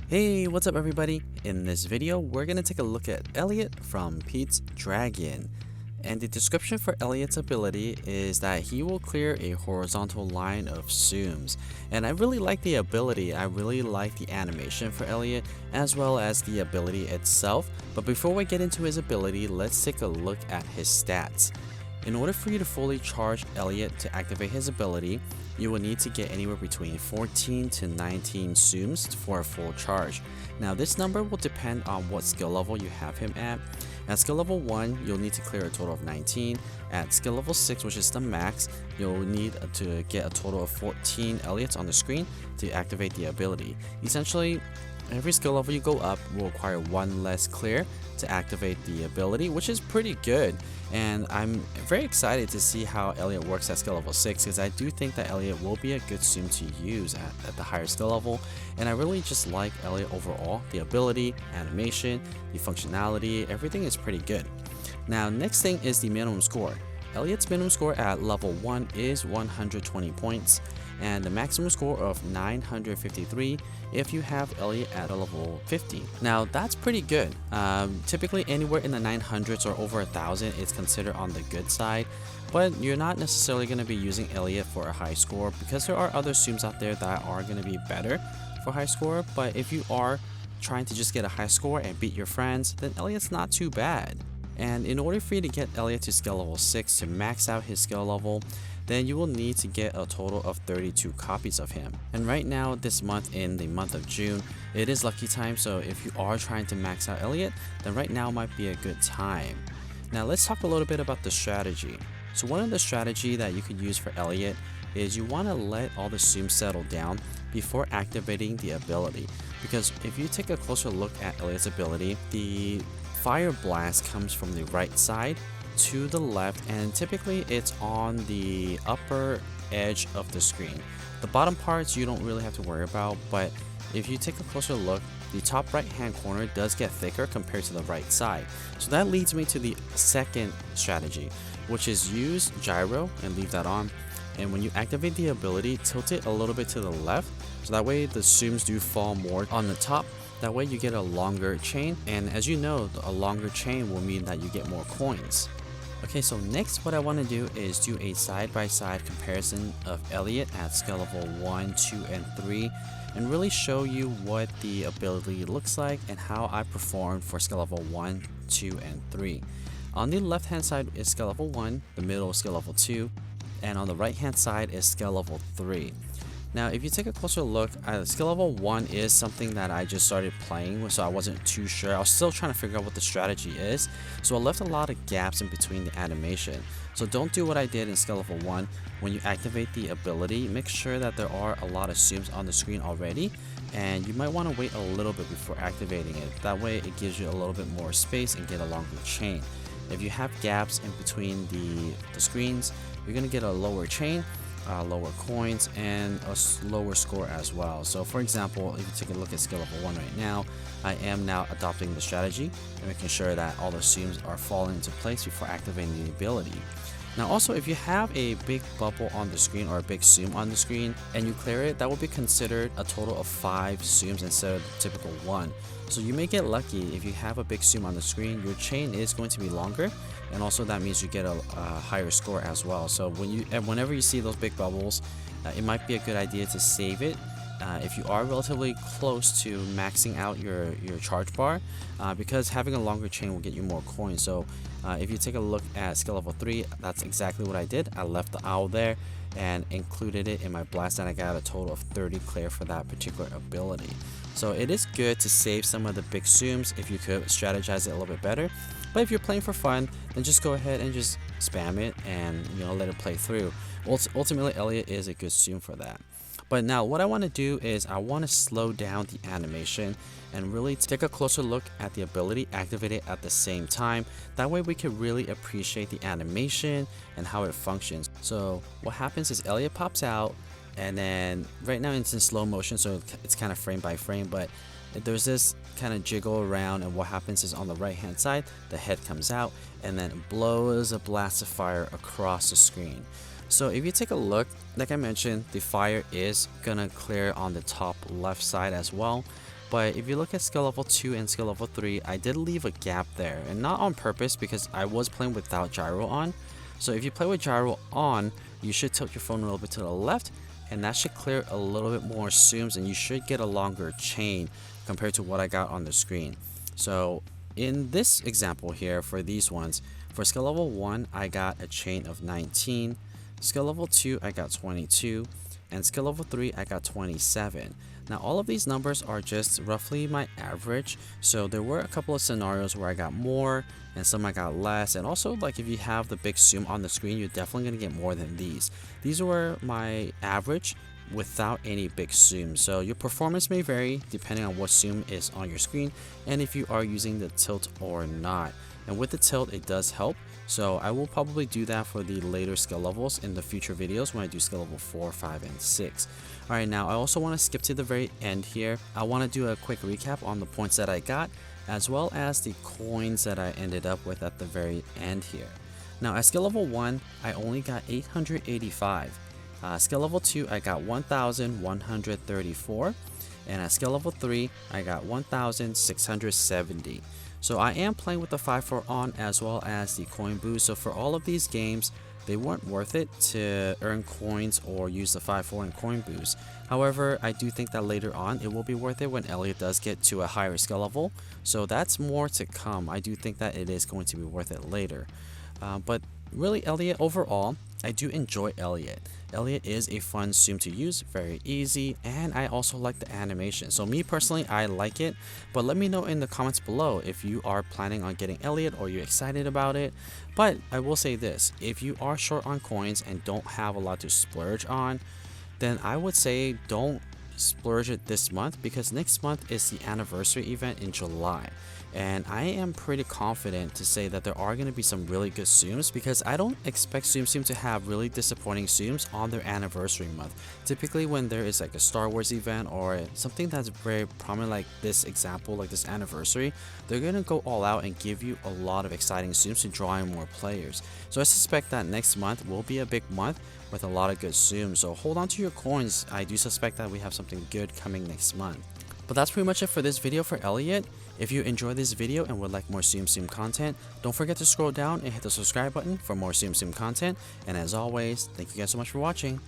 Hey, what's up everybody? In this video, we're gonna take a look at Elliot from Pete's Dragon. And the description for Elliot's ability is that he will clear a horizontal line of Tsums. And I really like the ability, I really like the animation for Elliot, as well as the ability itself. But before we get into his ability, let's take a look at his stats. In order for you to fully charge Elliot to activate his ability, you will need to get anywhere between 14 to 19 Tsums for a full charge. Now this number will depend on what skill level you have him at. At skill level 1, you'll need to clear a total of 19. At skill level 6, which is the max, you'll need to get a total of 14 Elliots on the screen to activate the ability. Essentially, every skill level you go up will require one less clear to activate the ability, which is pretty good. And I'm very excited to see how Elliot works at skill level 6, because I do think that Elliot will be a good Tsum to use at the higher skill level. And I really just like Elliot overall. The ability, animation, the functionality, everything is pretty good. Now next thing is the minimum score. Elliot's minimum score at level 1 is 120 points, and the maximum score of 953 if you have Elliot at a level 50. Now that's pretty good. Typically anywhere in the 900s or over 1000 is considered on the good side, but you're not necessarily going to be using Elliot for a high score because there are other Tsums out there that are going to be better for high score. But if you are trying to just get a high score and beat your friends, then Elliot's not too bad. And in order for you to get Elliot to skill level 6 to max out his skill level, then you will need to get a total of 32 copies of him. And right now, this month, in the month of June, it is lucky time, so if you are trying to max out Elliot, then right now might be a good time. Now let's talk a little bit about the strategy. So one of the strategy that you could use for Elliot is you want to let all the Tsums settle down before activating the ability. Because if you take a closer look at Elliot's ability, the Fire Blast comes from the right side to the left, and typically it's on the upper edge of the screen. The bottom parts you don't really have to worry about, but if you take a closer look, the top right hand corner does get thicker compared to the right side. So that leads me to the second strategy, which is use gyro and leave that on. And when you activate the ability, tilt it a little bit to the left, so that way the Tsums do fall more on the top. That way you get a longer chain, and as you know, a longer chain will mean that you get more coins. Okay, so next what I want to do is do a side-by-side comparison of Elliot at skill level 1, 2, and 3, and really show you what the ability looks like and how I performed for skill level 1, 2, and 3. On the left hand side is skill level 1, the middle is skill level 2, and on the right hand side is skill level 3. Now if you take a closer look, skill level 1 is something that I just started playing with, so I wasn't too sure. I was still trying to figure out what the strategy is, so I left a lot of gaps in between the animation. So don't do what I did in skill level 1. When you activate the ability, make sure that there are a lot of Tsums on the screen already, and you might want to wait a little bit before activating it. That way it gives you a little bit more space and get a longer chain. If you have gaps in between the screens, you're going to get a lower chain, lower coins, and a lower score as well. So for example, if you take a look at skill level 1 right now, I am now adopting the strategy and making sure that all the Tsums are falling into place before activating the ability. Now also, if you have a big bubble on the screen or a big Tsum on the screen and you clear it, that will be considered a total of 5 Tsums instead of the typical 1. So you may get lucky. If you have a big Tsum on the screen, your chain is going to be longer, and also that means you get a higher score as well. So whenever you see those big bubbles, it might be a good idea to save it if you are relatively close to maxing out your charge bar, because having a longer chain will get you more coins. So if you take a look at skill level 3, that's exactly what I did. I left the owl there and included it in my blast, and I got a total of 30 clear for that particular ability. So it is good to save some of the big Tsums if you could strategize it a little bit better. But if you're playing for fun, then just go ahead and just spam it and let it play through. Ultimately, Elliot is a good Tsum for that. But now what I want to do is I want to slow down the animation and really take a closer look at the ability, activate it at the same time. That way we can really appreciate the animation and how it functions. So what happens is Elliot pops out, and then right now it's in slow motion, so it's kind of frame by frame, but there's this kind of jiggle around, and what happens is on the right hand side the head comes out and then blows a blast of fire across the screen. So if you take a look, like I mentioned, the fire is gonna clear on the top left side as well. But if you look at skill level 2 and skill level 3, I did leave a gap there, and not on purpose because I was playing without gyro on. So if you play with gyro on, you should tilt your phone a little bit to the left, and that should clear a little bit more zooms, and you should get a longer chain compared to what I got on the screen. So in this example here, for these ones, for skill level 1, I got a chain of 19, skill level 2, I got 22, and skill level 3, I got 27. Now all of these numbers are just roughly my average, so there were a couple of scenarios where I got more and some I got less, and also like if you have the big zoom on the screen, you're definitely going to get more than these. These were my average without any big zoom, so your performance may vary depending on what zoom is on your screen and if you are using the tilt or not. And with the tilt, it does help, so I will probably do that for the later skill levels in the future videos when I do skill level 4, 5, and 6. Alright, now I also want to skip to the very end here. I want to do a quick recap on the points that I got, as well as the coins that I ended up with at the very end here. Now at skill level 1, I only got 885. Skill level 2, I got 1134. And at skill level 3, I got 1670. So I am playing with the 5-4 on as well as the coin boost. So for all of these games, they weren't worth it to earn coins or use the 5-4 and coin boost. However, I do think that later on it will be worth it when Elliot does get to a higher skill level. So that's more to come. I do think that it is going to be worth it later. But really, Elliot overall, I do enjoy Elliot. Elliot is a fun zoom to use, very easy, and I also like the animation. So me personally, I like it, but let me know in the comments below if you are planning on getting Elliot or you're excited about it. But I will say this, if you are short on coins and don't have a lot to splurge on, then I would say don't splurge it this month, because next month is the anniversary event in July. And I am pretty confident to say that there are going to be some really good zooms, because I don't expect Tsum Tsum to have really disappointing zooms on their anniversary month. Typically when there is like a Star Wars event or something that's very prominent like this example, like this anniversary, they're going to go all out and give you a lot of exciting zooms to draw in more players. So I suspect that next month will be a big month with a lot of good zooms. So hold on to your coins. I do suspect that we have something good coming next month. But that's pretty much it for this video for Elliot. If you enjoyed this video and would like more Tsum Tsum content, don't forget to scroll down and hit the subscribe button for more Tsum Tsum content. And as always, thank you guys so much for watching.